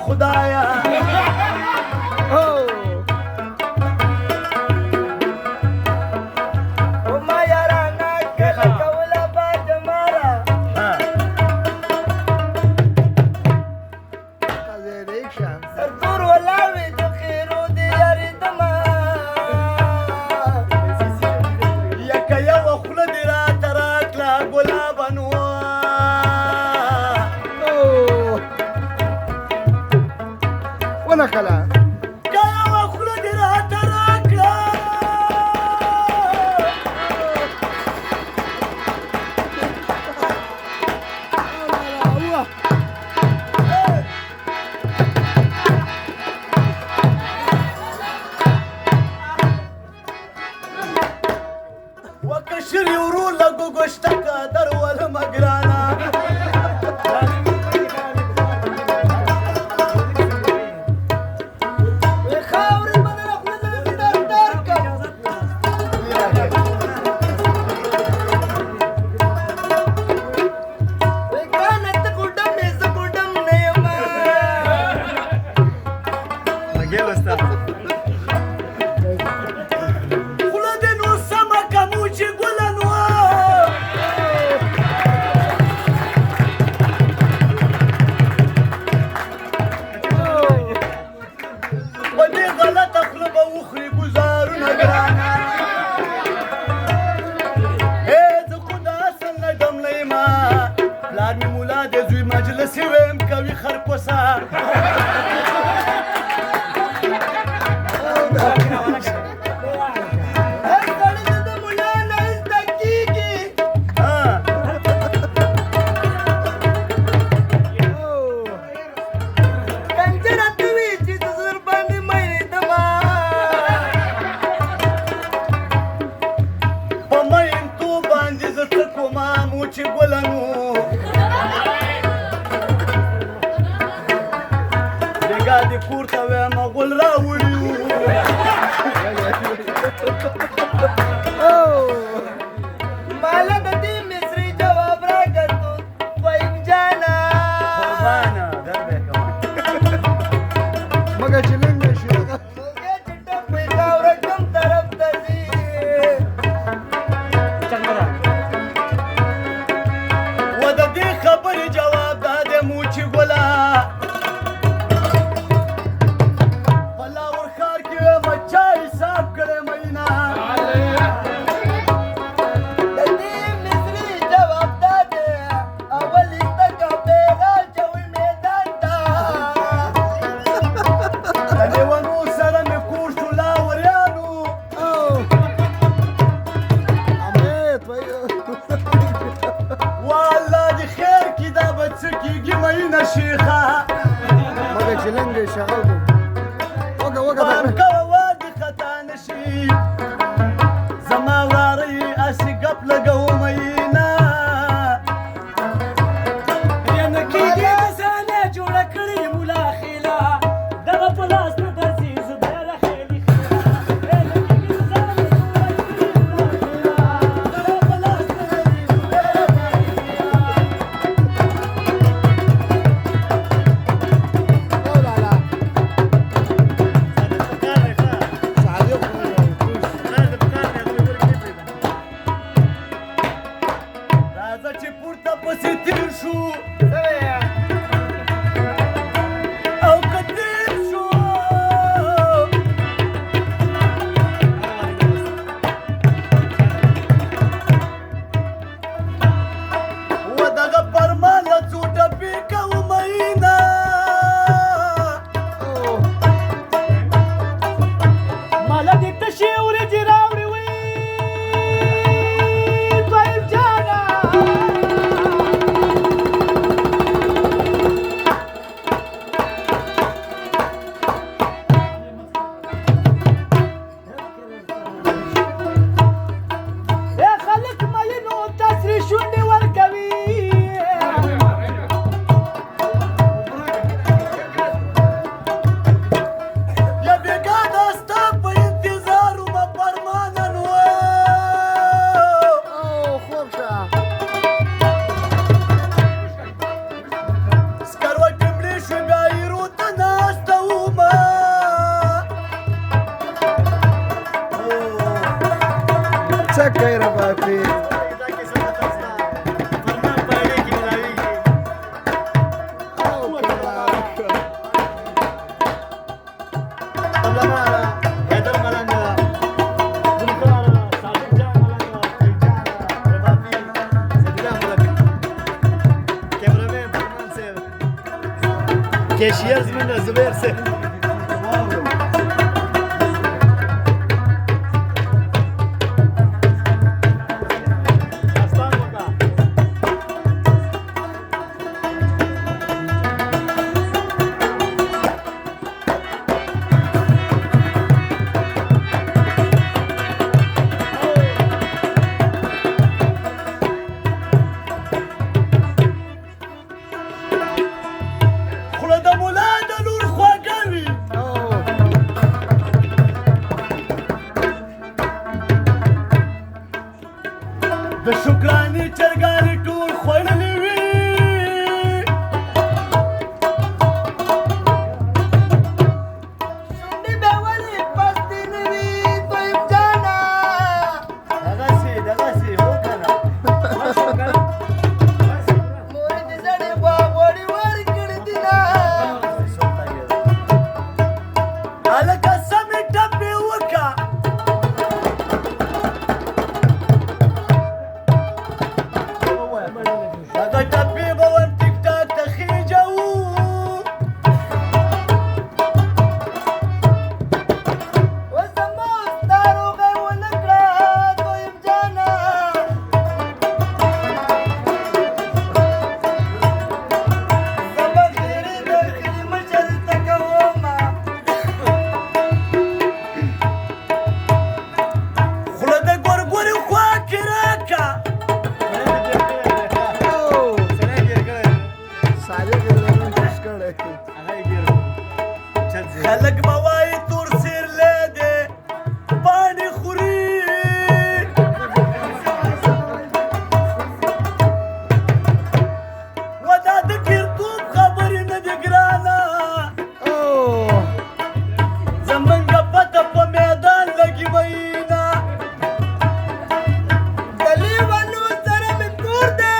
خدایا کله کله وخوله دې راته راکړه وکشر ورو لګو ګشتکه درولمه ګرانه حافظ کشیر زمین زبیر سه خوله د ملا د لور خواږه وي د شکرانې چرګانې ټول خوړلې وي شونډې به ولې پستې نه وي طیب جانه دغسې هو که نه مورې دې زړې غواغوړې ورکړې دينه هلکه سمې ټپې وکړه هغه ټپې به ور ټیک ټاک ته خېجوو اوس زما ستا روغه ونه کړه طیب جانه زما خیرې د کلي مشر ته کومه خوله د ګورګورې خوا کې راکړه خلک به وایي تور سیرلی دی پاڼې خوري و دا د ګیرتوب خبرې نه دي ګرانه زمونږه پته په میدان لګي وینا د لیونو سره مې کور دی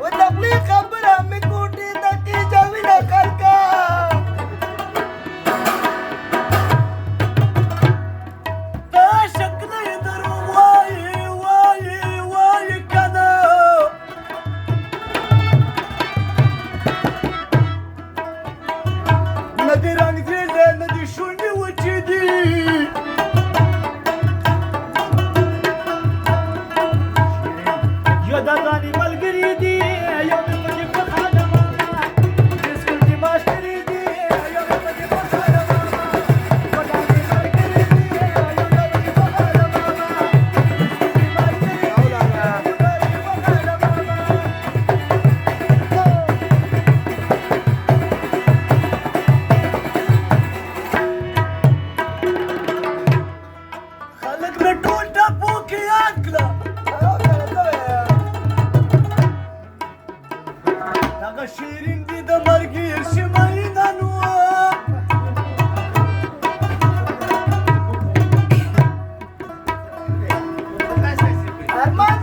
و د خولې خبره مې کوټې ته خېجوي نه خلکه دا شکله یې دروغ وایي که نه نه دې رنګ ځېلی نه دې شونډې وچې دي یو دردانی ملګری دی یو مې پکې په خانه ماما بسکوټ کې ماشتري دی یو مې پکې په خانه ماما ودانی ملګری دی یو مې پکې په خانه ماما خلک مې ټول ټپو کې یاد کړه دغه شیرین دي د مرګ هېر مینان وه ارمان